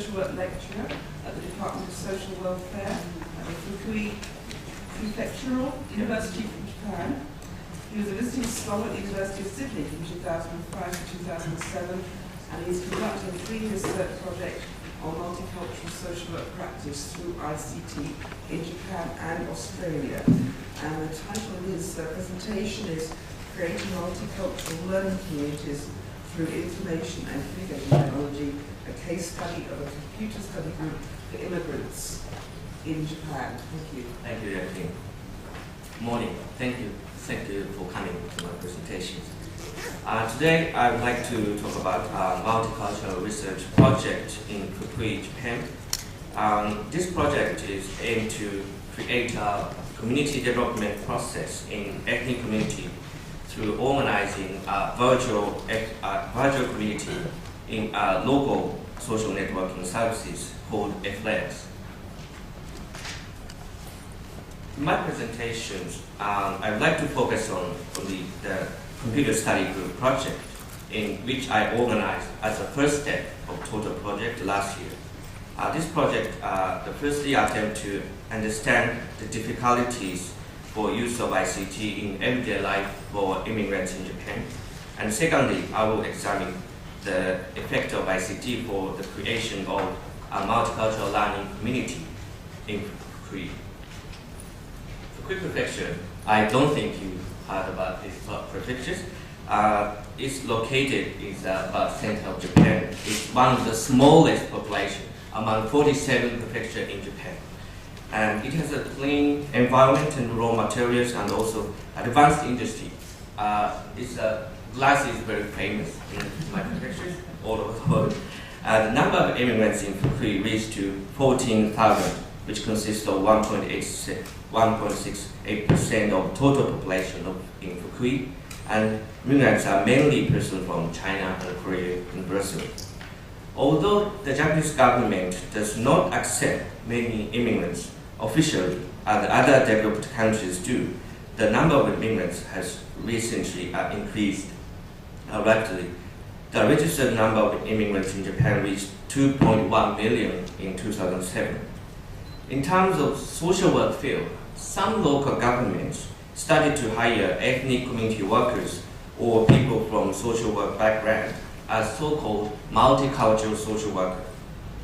Social Work Lecturer at the Department of Social Welfare at the Fukui Prefectural University from Japan. He was a visiting scholar at the University of Sydney from 2005 to 2007, and he's conducting a 3-year research project on multicultural social work practice through ICT in Japan and Australia. And the title of his presentation is Creating Multicultural Learning Communities through Information and Communication Technology, a case study of a computer study group for immigrants in Japan. Thank you. Thank you, Jacqueline. Morning. Thank you for coming to my presentation. Today, I would like to talk about a multicultural research project in Fukui, Japan. This project is aimed to create a community development process in ethnic community through organizing a virtual community in local social networking services called FLEX. In my presentations, I would like to focus on the computer study group project, in which I organized as a first step of total project last year. This project, the firstly attempt to understand the difficulties for use of ICT in everyday life for immigrants in Japan. And secondly, I will examine the effect of ICT for the creation of a multicultural learning community in Fukui. Fukui Prefecture, I don't think you heard about this prefecture. It's located in the center of Japan. It's one of the smallest population among 47 prefectures in Japan. And it has a clean environment and raw materials and also advanced industry. Glass is very famous in my prefecture, all over the world. The number of immigrants in Fukui reached to 14,000, which consists of 1.68% of total population in Fukui. And immigrants are mainly persons from China and Korea and Brazil. Although the Japanese government does not accept many immigrants officially, as other developed countries do, the number of immigrants has recently increased rapidly. The registered number of immigrants in Japan reached 2.1 million in 2007. In terms of social work field, some local governments started to hire ethnic community workers or people from social work background as so-called multicultural social workers.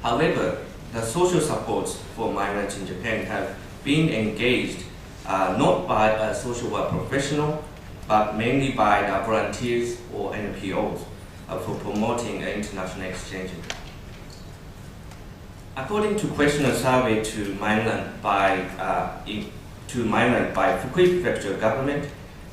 However, the social supports for migrants in Japan have been engaged not by a social work professional, but mainly by the volunteers or NPOs for promoting international exchange. According to questionnaire survey to migrant by Fukui Prefecture government,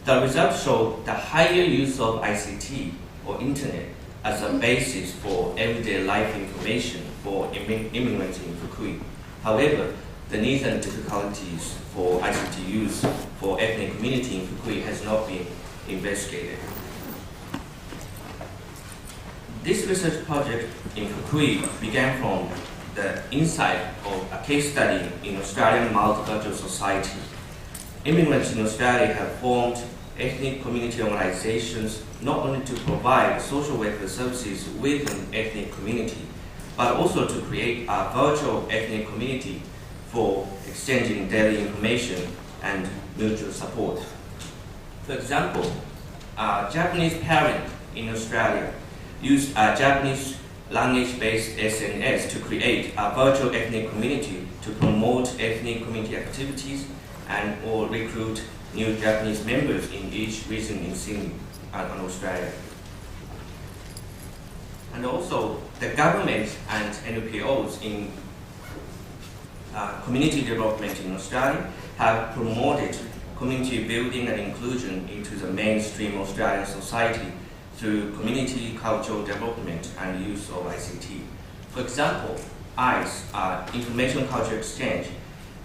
the results show the higher use of ICT or internet as a basis for everyday life information for immigrants in Fukui. However, the needs and difficulties for ICT use for ethnic community in Fukui has not been investigated. This research project in Fukui began from the insight of a case study in Australian multicultural society. Immigrants in Australia have formed ethnic community organizations not only to provide social welfare services with an ethnic community, but also to create a virtual ethnic community for exchanging daily information and mutual support. For example, a Japanese parent in Australia used a Japanese language-based SNS to create a virtual ethnic community to promote ethnic community activities and or recruit new Japanese members in each region in Sydney and Australia. And also, the government and NPOs in community development in Australia have promoted community building and inclusion into the mainstream Australian society through community cultural development and use of ICT. For example, ICE, Information Culture Exchange,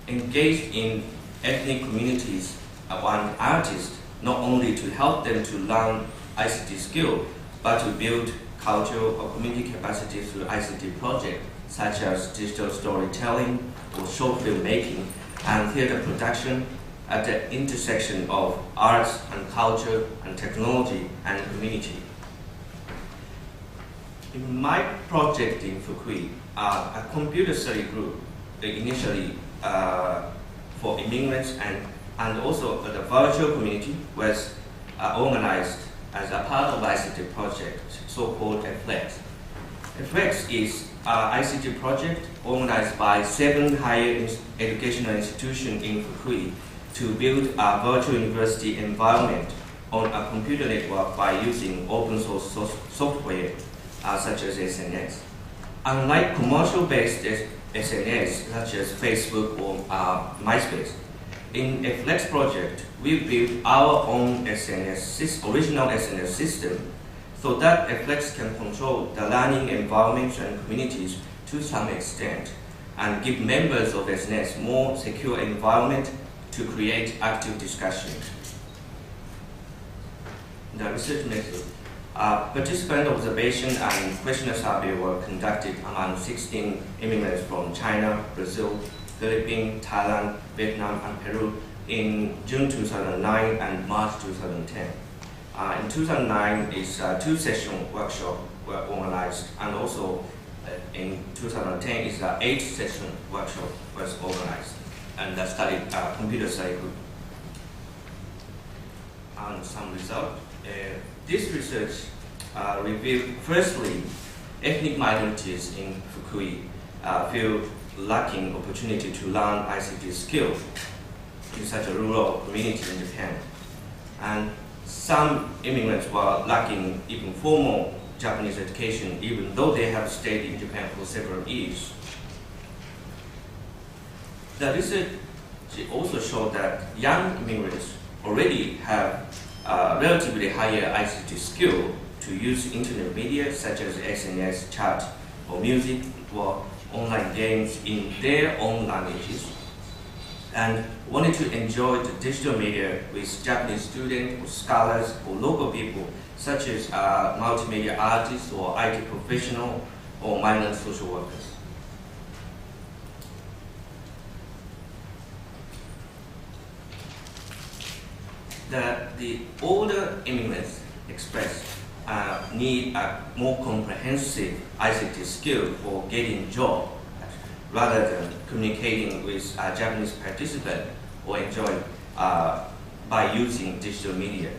engaged in ethnic communities and artists not only to help them to learn ICT skill, but to build cultural or community capacity through ICT projects such as digital storytelling or short film making and theater production at the intersection of arts and culture and technology and community. In my project in Fukui, a computer study group initially for immigrants and also the virtual community was organized as a part of ICT project, so-called FLEX. FLEX is an ICT project organized by 7 higher educational institutions in Fukui to build a virtual university environment on a computer network by using open source software such as SNS. Unlike commercial-based SNS such as Facebook or MySpace, in a Flex project, we built our own original SNS system so that Flex can control the learning environments and communities to some extent and give members of SNS more secure environment to create active discussions. The research method. Participant observation and questionnaire survey were conducted among 16 immigrants from China, Brazil, Philippines, Thailand, Vietnam, and Peru in June 2009 and March 2010. In 2009, 2-session workshop were organized, and also in 2010, 8-session workshop was organized, and the computer study group. And some result. This research revealed, firstly, ethnic minorities in Fukui feel lacking opportunity to learn ICT skills in such a rural community in Japan. And some immigrants were lacking even formal Japanese education, even though they have stayed in Japan for several years. The research also showed that young immigrants already have relatively higher ICT skill to use internet media such as SNS, chat, or music, or online games in their own languages, and wanted to enjoy the digital media with Japanese students or scholars or local people such as multimedia artists or IT professionals or migrant social workers. The older immigrants expressed need a more comprehensive ICT skill for getting job rather than communicating with Japanese participants or enjoying by using digital media.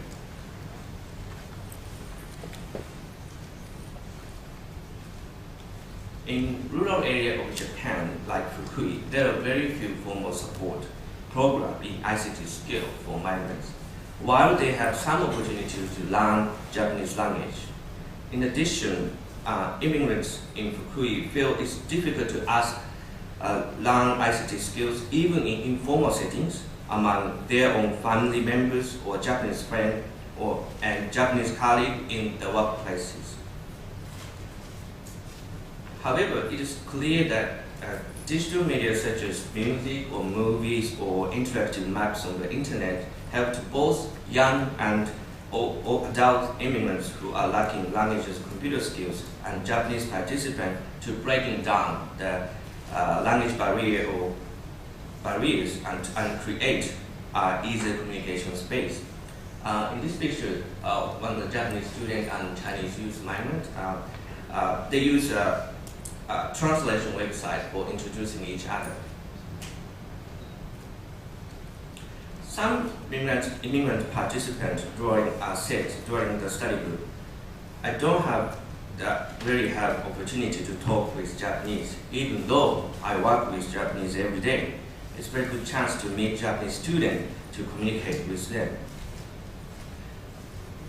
In rural area of Japan, like Fukui, there are very few formal support programs in ICT skill for migrants, while they have some opportunity to learn Japanese language. In addition, immigrants in Fukui feel it's difficult to learn ICT skills even in informal settings among their own family members or Japanese friends and Japanese colleagues in the workplaces. However, it is clear that digital media such as music or movies or interactive maps on the internet help to both young and adult immigrants who are lacking languages and computer skills and Japanese participants to breaking down the language barrier or barriers and create easier communication space. In this picture, one of the Japanese students and Chinese youth migrants, they use a translation website for introducing each other. Some immigrant participants said during the study group, I don't really have opportunity to talk with Japanese, even though I work with Japanese every day. It's a very good chance to meet Japanese students to communicate with them.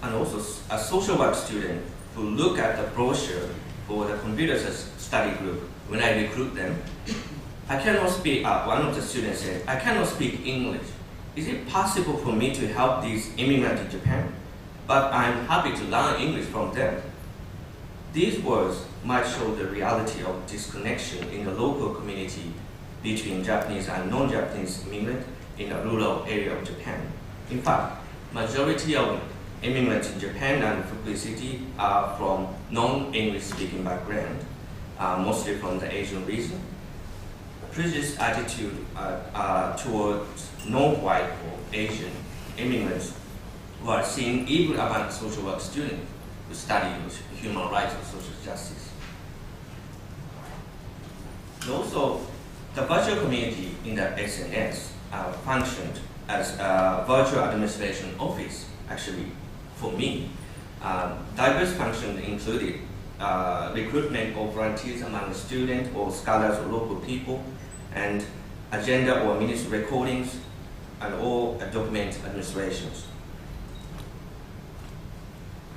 And also a social work student who look at the brochure for the computer study group when I recruit them. I cannot speak, one of the students said, I cannot speak English. Is it possible for me to help these immigrants in Japan? But I'm happy to learn English from them. These words might show the reality of disconnection in the local community between Japanese and non-Japanese immigrants in the rural area of Japan. In fact, majority of immigrants in Japan and Fukui City are from non-English speaking background, mostly from the Asian region. Prejudice attitude towards non-white or Asian immigrants were seen even among social work students. who study human rights and social justice. And also, the virtual community in the SNS functioned as a virtual administration office, actually, for me. Diverse functions included recruitment of volunteers among the students or scholars or local people, and agenda or minutes recordings, and all document administrations.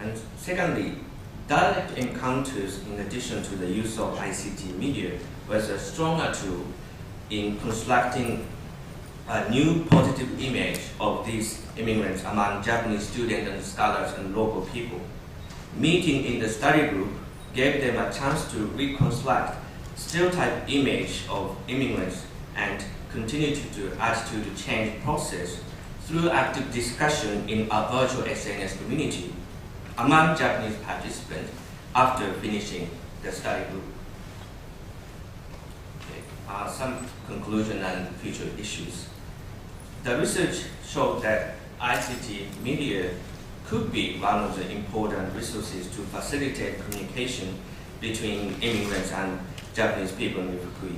And secondly, direct encounters, in addition to the use of ICT media, was a stronger tool in constructing a new positive image of these immigrants among Japanese students and scholars and local people. Meeting in the study group gave them a chance to reconstruct stereotype image of immigrants and continue to add to the change process through active discussion in a virtual SNS community among Japanese participants after finishing the study group. Okay. Some conclusion and future issues. The research showed that ICT media could be one of the important resources to facilitate communication between immigrants and Japanese people in Fukui,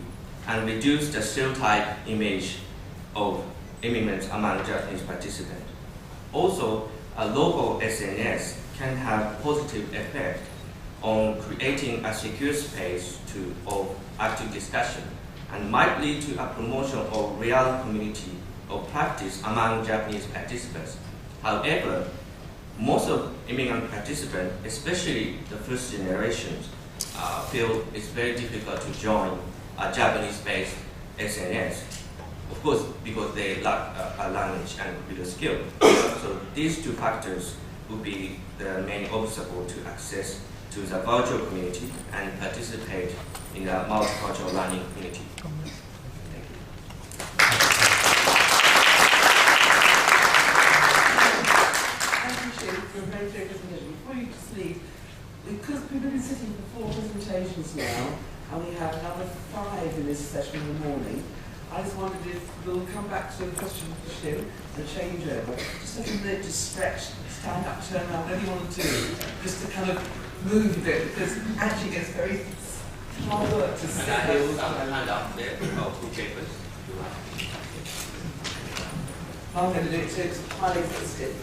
and reduce the stereotype image of immigrants among Japanese participants. Also, a local SNS can have positive effect on creating a secure space of active discussion, and might lead to a promotion of real community of practice among Japanese participants. However, most of immigrant participants, especially the first generations, feel it's very difficult to join a Japanese-based SNS. Of course, because they lack a language and computer skill. So these two factors would be the main obstacle to access to the virtual community and participate in the multicultural learning community. Thank you. I appreciate it for a very clear presentation. Before you just leave, because we've been sitting for 4 presentations now, and we have another 5 in this session in the morning, I just wondered if we'll come back to a question for Shin and change over. Just a minute to stretch, stand up, turn around, whatever you want to do, just to kind of move a bit, because actually it's very hard work to sit And I here all have the some time. hand up there about 2 papers. I'm going to do it too, it's highly sensitive.